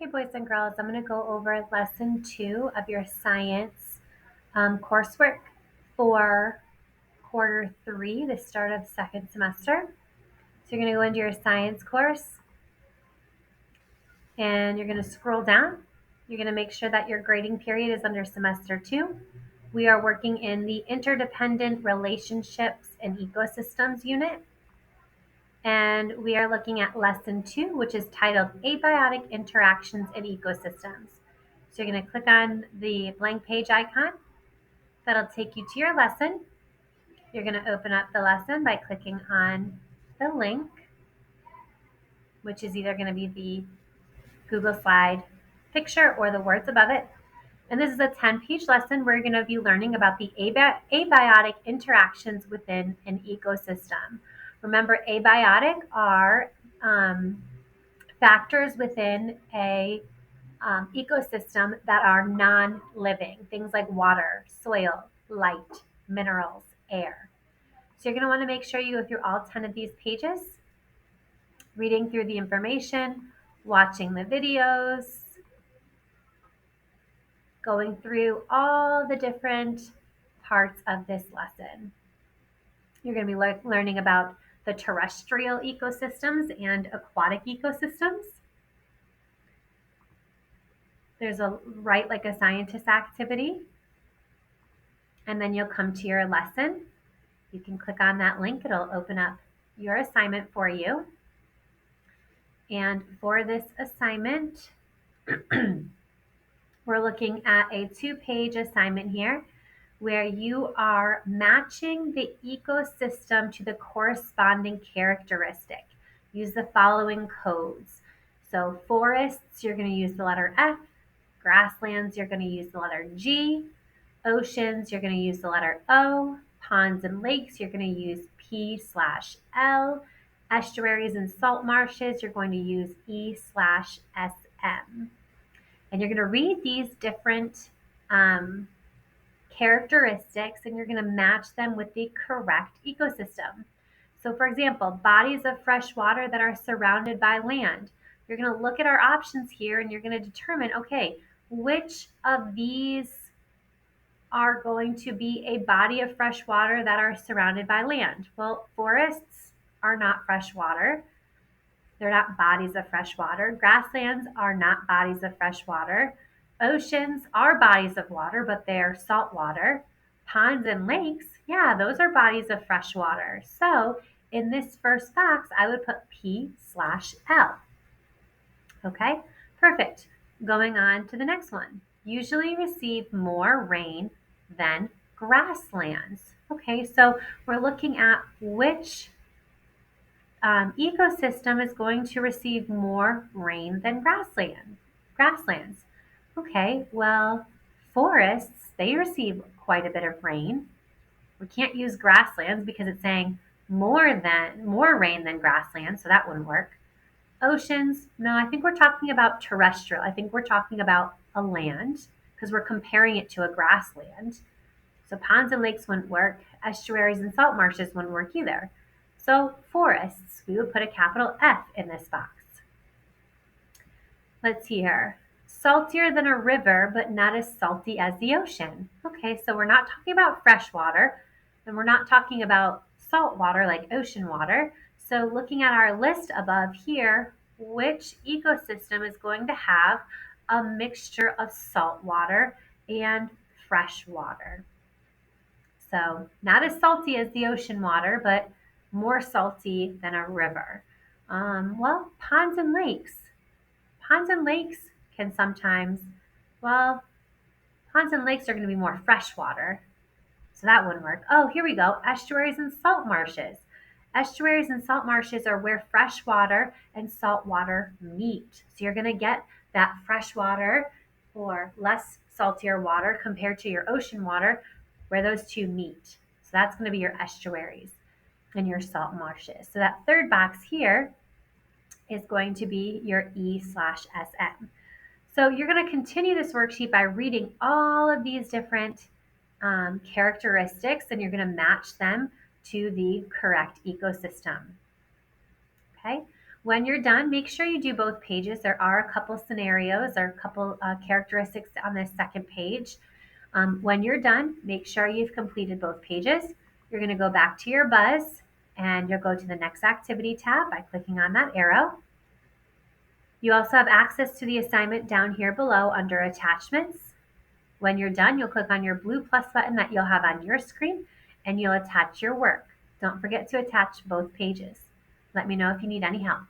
Hey boys and girls, I'm going to go over lesson 2 of your science coursework for quarter 3, the start of second semester. So you're going to go into your science course and you're going to scroll down. You're going to make sure that your grading period is under semester 2. We are working in the interdependent relationships and ecosystems unit. And we are looking at lesson 2, which is titled Abiotic Interactions in Ecosystems. So you're going to click on the blank page icon. That'll take you to your lesson. You're going to open up the lesson by clicking on the link, which is either going to be the Google slide picture or the words above it. And this is a 10-page lesson. We're going to be learning about the abiotic interactions within an ecosystem. Remember, abiotic are factors within a ecosystem that are non-living, things like water, soil, light, minerals, air. So you're going to want to make sure you go through all 10 of these pages, reading through the information, watching the videos, going through all the different parts of this lesson. You're going to be learning about the terrestrial ecosystems and aquatic ecosystems. There's a write like a scientist activity, and then you'll come to your lesson. You can click on that link. It'll open up your assignment for you. And for this assignment, we're looking at a 2-page assignment here where you are matching the ecosystem to the corresponding characteristic. Use the following codes. So forests, you're going to use the letter F. Grasslands, you're going to use the letter G. Oceans, you're going to use the letter O. Ponds and lakes, you're going to use P/L. Estuaries and salt marshes, you're going to use E/SM. And you're going to read these different characteristics and you're going to match them with the correct ecosystem. So for example, bodies of fresh water that are surrounded by land. You're going to look at our options here and you're going to determine, okay, which of these are going to be a body of fresh water that are surrounded by land? Well, forests are not fresh water. They're not bodies of fresh water. Grasslands are not bodies of fresh water. Oceans are bodies of water, but they're salt water. Ponds and lakes, yeah, those are bodies of fresh water. So in this first box, I would put P/L. Okay, perfect. Going on to the next one. Usually receive more rain than grasslands. Okay, so we're looking at which ecosystem is going to receive more rain than grasslands. Okay, well, forests, they receive quite a bit of rain. We can't use grasslands because it's saying more rain than grasslands, so that wouldn't work. Oceans, no, I think we're talking about terrestrial. I think we're talking about a land because we're comparing it to a grassland. So ponds and lakes wouldn't work. Estuaries and salt marshes wouldn't work either. So forests, we would put a capital F in this box. Let's see here. Saltier than a river, but not as salty as the ocean. Okay, so we're not talking about fresh water, and we're not talking about salt water like ocean water. So looking at our list above here, which ecosystem is going to have a mixture of salt water and fresh water? So not as salty as the ocean water, but more salty than a river. Well, ponds and lakes. Ponds and lakes can sometimes, well, ponds and lakes are going to be more fresh water. So that wouldn't work. Oh, here we go. Estuaries and salt marshes. Estuaries and salt marshes are where fresh water and salt water meet. So you're going to get that fresh water or less saltier water compared to your ocean water where those two meet. So that's going to be your estuaries and your salt marshes. So that third box here is going to be your E/SM. So you're going to continue this worksheet by reading all of these different characteristics and you're going to match them to the correct ecosystem. Okay, When you're done, make sure you do both pages. There are a couple scenarios or a couple characteristics on this second page. When you're done, make sure you've completed both pages. You're going to go back to your buzz and you'll go to the next activity tab by clicking on that arrow. You also have access to the assignment down here below under attachments. When you're done, you'll click on your blue plus button that you'll have on your screen and you'll attach your work. Don't forget to attach both pages. Let me know if you need any help.